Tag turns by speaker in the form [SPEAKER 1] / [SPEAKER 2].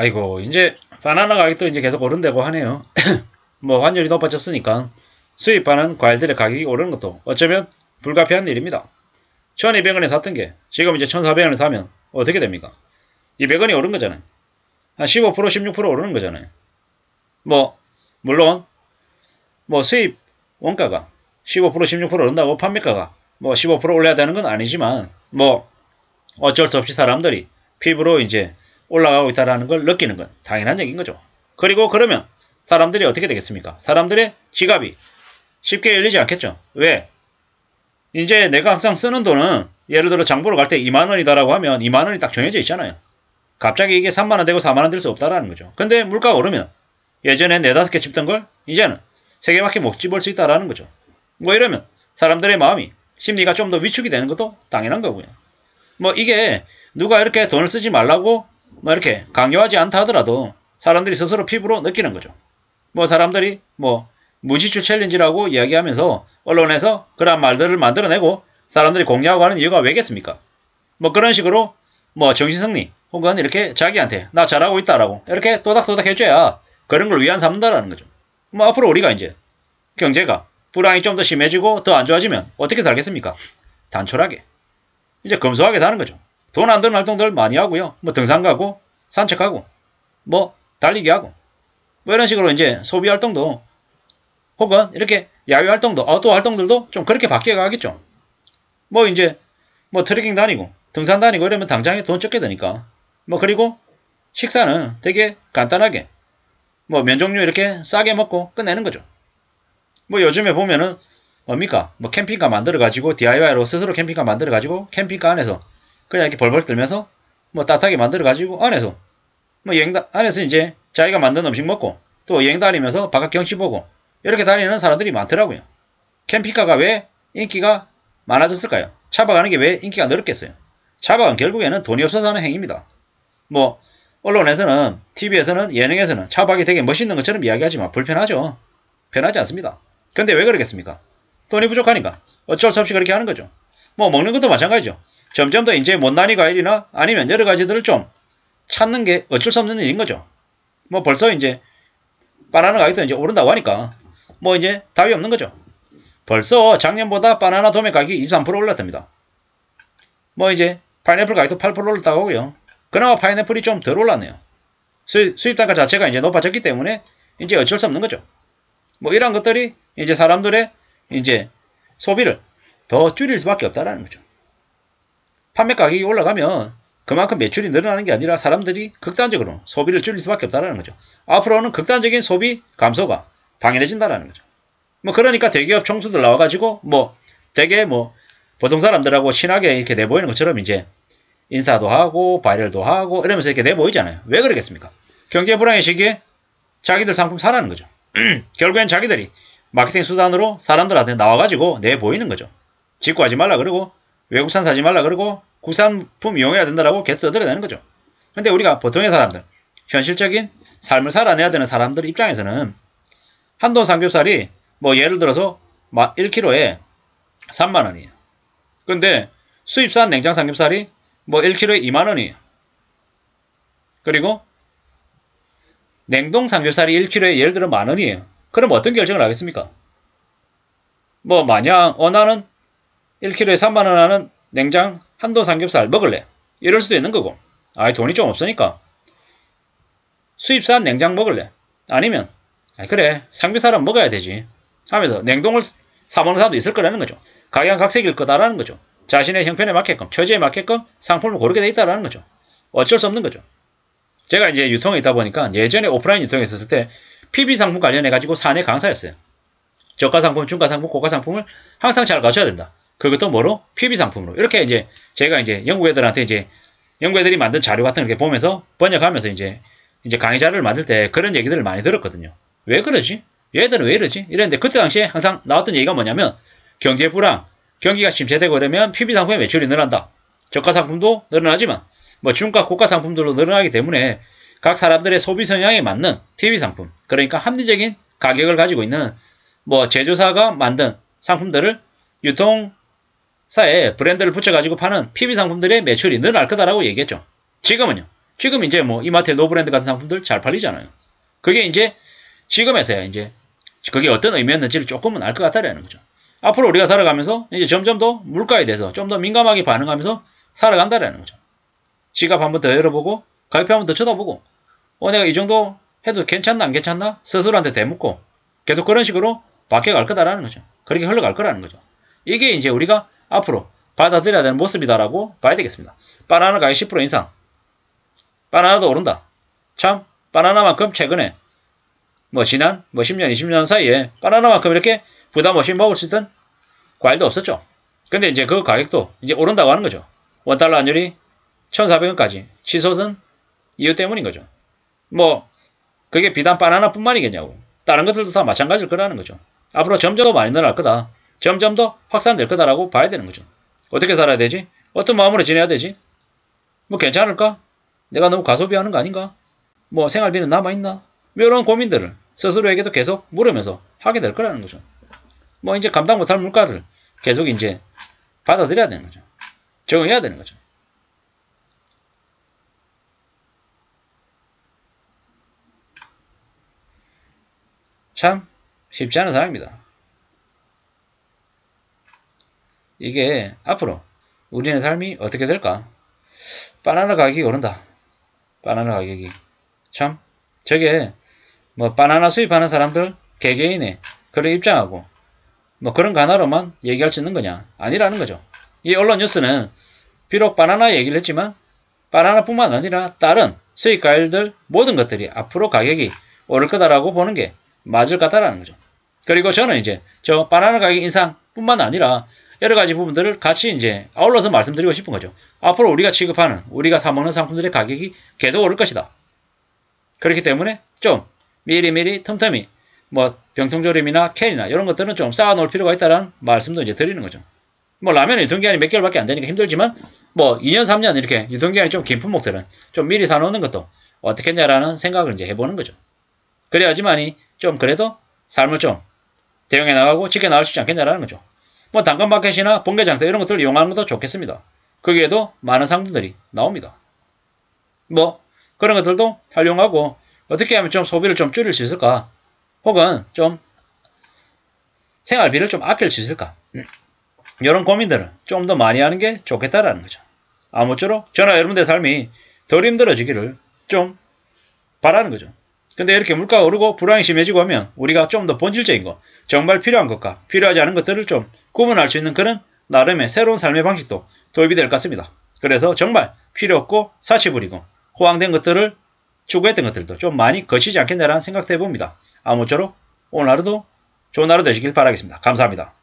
[SPEAKER 1] 아이고, 이제 바나나 가격도 이제 계속 오른다고 하네요. 뭐 환율이 높아졌으니까 수입하는 과일들의 가격이 오르는 것도 어쩌면 불가피한 일입니다. 1200원에 샀던 게 지금 이제 1400원에 사면 어떻게 됩니까? 200원이 오른 거잖아요. 한 15%, 16% 오르는 거잖아요. 뭐 물론 뭐 수입 원가가 15%, 16% 오른다고 판매가가 뭐 15% 올려야 되는 건 아니지만 뭐 어쩔 수 없이 사람들이 피부로 이제 올라가고 있다는 걸 느끼는 건 당연한 얘기인 거죠. 그리고 그러면 사람들이 어떻게 되겠습니까? 사람들의 지갑이 쉽게 열리지 않겠죠. 왜? 이제 내가 항상 쓰는 돈은 예를 들어 장 보러 갈 때 2만원이다라고 하면 2만원이 딱 정해져 있잖아요. 갑자기 이게 3만원 되고 4만원 될 수 없다라는 거죠. 근데 물가가 오르면 예전에 4, 5개 집던 걸 이제는 3개밖에 못 집을 수 있다라는 거죠. 뭐 이러면 사람들의 마음이 심리가 좀 더 위축이 되는 것도 당연한 거고요. 뭐 이게 누가 이렇게 돈을 쓰지 말라고 뭐 이렇게 강요하지 않다 하더라도 사람들이 스스로 피부로 느끼는 거죠. 뭐 사람들이 뭐 무지출 챌린지라고 이야기하면서 언론에서 그런 말들을 만들어내고 사람들이 공유하고 하는 이유가 왜겠습니까? 뭐 그런 식으로 뭐 정신승리 혹은 이렇게 자기한테 나 잘하고 있다라고 이렇게 또닥또닥 해줘야 그런 걸 위안 삼는다라는 거죠. 뭐 앞으로 우리가 이제 경제가 불황이 좀 더 심해지고 더 안 좋아지면 어떻게 살겠습니까? 단촐하게 이제 검소하게 사는 거죠. 돈 안 드는 활동들 많이 하고요. 뭐 등산 가고 산책하고 뭐 달리기 하고 뭐 이런 식으로 이제 소비 활동도 혹은 이렇게 야외 활동도 아웃도어 활동들도 좀 그렇게 바뀌어 가겠죠. 뭐 이제 뭐 트레킹 다니고 등산 다니고 이러면 당장에 돈 적게 드니까 뭐 그리고 식사는 되게 간단하게 뭐 면 종류 이렇게 싸게 먹고 끝내는 거죠. 뭐 요즘에 보면은 뭡니까? 뭐 캠핑카 만들어 가지고 DIY로 스스로 캠핑카 만들어 가지고 캠핑카 안에서 그냥 이렇게 벌벌 떨면서 뭐 따뜻하게 만들어 가지고 안에서 뭐 안에서 이제 자기가 만든 음식 먹고 또 여행 다니면서 바깥 경치 보고 이렇게 다니는 사람들이 많더라고요. 캠핑카가 왜 인기가 많아졌을까요? 차박하는 게 왜 인기가 늘었겠어요? 차박은 결국에는 돈이 없어서 하는 행위입니다. 뭐 언론에서는 TV에서는 예능에서는 차박이 되게 멋있는 것처럼 이야기하지만 불편하죠. 편하지 않습니다. 근데 왜 그러겠습니까? 돈이 부족하니까 어쩔 수 없이 그렇게 하는 거죠. 뭐 먹는 것도 마찬가지죠. 점점 더 이제 못난이 과일이나 아니면 여러 가지들을 좀 찾는 게 어쩔 수 없는 일인 거죠. 뭐 벌써 이제 바나나 가격도 이제 오른다고 하니까 뭐 이제 답이 없는 거죠. 벌써 작년보다 바나나 도매 가격이 23% 올랐답니다. 뭐 이제 파인애플 가격도 8% 올랐다고 하고요. 그나마 파인애플이 좀 덜 올랐네요. 수입 단가 자체가 이제 높아졌기 때문에 이제 어쩔 수 없는 거죠. 뭐 이런 것들이 이제 사람들의 이제 소비를 더 줄일 수밖에 없다라는 거죠. 판매 가격이 올라가면 그만큼 매출이 늘어나는 게 아니라 사람들이 극단적으로 소비를 줄일 수밖에 없다라는 거죠. 앞으로는 극단적인 소비 감소가 당연해진다라는 거죠. 뭐 그러니까 대기업 총수들 나와가지고 뭐 되게 뭐 보통 사람들하고 친하게 이렇게 내보이는 것처럼 이제 인사도 하고 바이럴도 하고 이러면서 이렇게 내보이잖아요. 왜 그러겠습니까? 경제 불황의 시기에 자기들 상품 사라는 거죠. 결국엔 자기들이 마케팅 수단으로 사람들한테 나와가지고 내보이는 거죠. 직구하지 말라 그러고 외국산 사지 말라 그러고 국산품 이용해야 된다라고 계속 떠들어내는 거죠. 근데 우리가 보통의 사람들, 현실적인 삶을 살아내야 되는 사람들 입장에서는 한돈 삼겹살이 뭐 예를 들어서 1kg에 3만원이에요. 근데 수입산 냉장 삼겹살이 뭐 1kg에 2만원이에요. 그리고 냉동 삼겹살이 1kg에 예를 들어 만원이에요. 그럼 어떤 결정을 하겠습니까? 뭐 마냥 나는 1kg에 3만원 하는 냉장 한돈 삼겹살 먹을래. 이럴 수도 있는 거고. 돈이 좀 없으니까 수입산 냉장 먹을래. 아니면 그래 삼겹살은 먹어야 되지 하면서 냉동을 사먹는 사람도 있을 거라는 거죠. 각양각색일 거다라는 거죠. 자신의 형편에 맞게끔 처지에 맞게끔 상품을 고르게 돼 있다라는 거죠. 어쩔 수 없는 거죠. 제가 이제 유통에 있다 보니까 예전에 오프라인 유통에 있었을 때 PB 상품 관련해 가지고 사내 강사였어요. 저가 상품, 중가 상품, 고가 상품을 항상 잘 가셔야 된다. 그것도 뭐로? PB 상품으로. 이렇게 이제 제가 이제 영국 애들한테 이제 영국 애들이 만든 자료 같은 거 이렇게 보면서 번역하면서 이제 강의 자료를 만들 때 그런 얘기들을 많이 들었거든요. 왜 그러지? 얘들은 왜 이러지? 이랬는데 그때 당시에 항상 나왔던 얘기가 뭐냐면 경제 불황, 경기가 침체되고 이러면 PB 상품의 매출이 늘어난다. 저가 상품도 늘어나지만 뭐 중가, 고가 상품들도 늘어나기 때문에 각 사람들의 소비 성향에 맞는 PB 상품, 그러니까 합리적인 가격을 가지고 있는 뭐 제조사가 만든 상품들을 유통사에 브랜드를 붙여가지고 파는 PB 상품들의 매출이 늘어날 거다라고 얘기했죠. 지금은요. 지금 이제 뭐 이마트의 노브랜드 같은 상품들 잘 팔리잖아요. 그게 이제 지금에서야 이제 그게 어떤 의미였는지를 조금은 알 것 같다라는 거죠. 앞으로 우리가 살아가면서 이제 점점 더 물가에 대해서 좀 더 민감하게 반응하면서 살아간다라는 거죠. 지갑 한번 더 열어보고 가격표 한번 더 쳐다보고 내가 이 정도 해도 괜찮나 안 괜찮나 스스로한테 대묻고 계속 그런 식으로 바뀌어갈 거다라는 거죠. 그렇게 흘러갈 거라는 거죠. 이게 이제 우리가 앞으로 받아들여야 되는 모습이다라고 봐야 되겠습니다. 바나나 가격 10% 인상. 바나나도 오른다. 참 바나나만큼 최근에 지난 10년, 20년 사이에 바나나만큼 이렇게 부담 없이 먹을 수 있던 과일도 없었죠. 근데 이제 그 가격도 이제 오른다고 하는 거죠. 원달러 환율이 1,400원까지 치솟은 이유 때문인 거죠. 그게 비단 바나나뿐만이겠냐고. 다른 것들도 다 마찬가지일 거라는 거죠. 앞으로 점점 더 많이 늘어날 거다. 점점 더 확산될 거다라고 봐야 되는 거죠. 어떻게 살아야 되지? 어떤 마음으로 지내야 되지? 괜찮을까? 내가 너무 과소비하는 거 아닌가? 생활비는 남아있나? 이런 고민들을 스스로에게도 계속 물으면서 하게 될 거라는 거죠. 이제 감당 못할 물가를 계속 이제 받아들여야 되는 거죠. 적응해야 되는 거죠. 참 쉽지 않은 상황입니다. 이게 앞으로 우리의 삶이 어떻게 될까? 바나나 가격이 오른다. 바나나 가격이. 참 저게 바나나 수입하는 사람들 개개인의 그런 입장하고 그런 거 하나로만 얘기할 수 있는 거냐? 아니라는 거죠. 이 언론 뉴스는 비록 바나나 얘기를 했지만 바나나뿐만 아니라 다른 수입 과일들 모든 것들이 앞으로 가격이 오를 거다라고 보는 게 맞을 것 같다라는 거죠. 그리고 저는 이제 저 바나나 가격 인상뿐만 아니라 여러 가지 부분들을 같이 이제 아울러서 말씀드리고 싶은 거죠. 앞으로 우리가 취급하는, 우리가 사먹는 상품들의 가격이 계속 오를 것이다. 그렇기 때문에 좀 미리미리 틈틈이 병통조림이나 캔이나 이런 것들은 좀 쌓아놓을 필요가 있다는 말씀도 이제 드리는 거죠. 라면 유통기한이 몇 개월밖에 안 되니까 힘들지만 2년, 3년 이렇게 유통기한이 좀 긴 품목들은 좀 미리 사놓는 것도 어떻겠냐라는 생각을 이제 해보는 거죠. 그래야지만이 좀 그래도 삶을 좀 대응해 나가고 지켜나갈 수 있지 않겠냐라는 거죠. 당근마켓이나 번개장터 이런 것들을 이용하는 것도 좋겠습니다. 거기에도 많은 상품들이 나옵니다. 그런 것들도 활용하고 어떻게 하면 좀 소비를 좀 줄일 수 있을까? 혹은 좀 생활비를 좀 아낄 수 있을까? 이런 고민들을 좀 더 많이 하는 게 좋겠다라는 거죠. 아무쪼록 저나 여러분들의 삶이 덜 힘들어지기를 좀 바라는 거죠. 근데 이렇게 물가가 오르고 불황이 심해지고 하면 우리가 좀 더 본질적인 거, 정말 필요한 것과 필요하지 않은 것들을 좀 구분할 수 있는 그런 나름의 새로운 삶의 방식도 도입이 될 것 같습니다. 그래서 정말 필요 없고 사치 부리고 호황된 것들을 추구했던 것들도 좀 많이 거치지 않겠냐라는 생각도 해봅니다. 아무쪼록 오늘 하루도 좋은 하루 되시길 바라겠습니다. 감사합니다.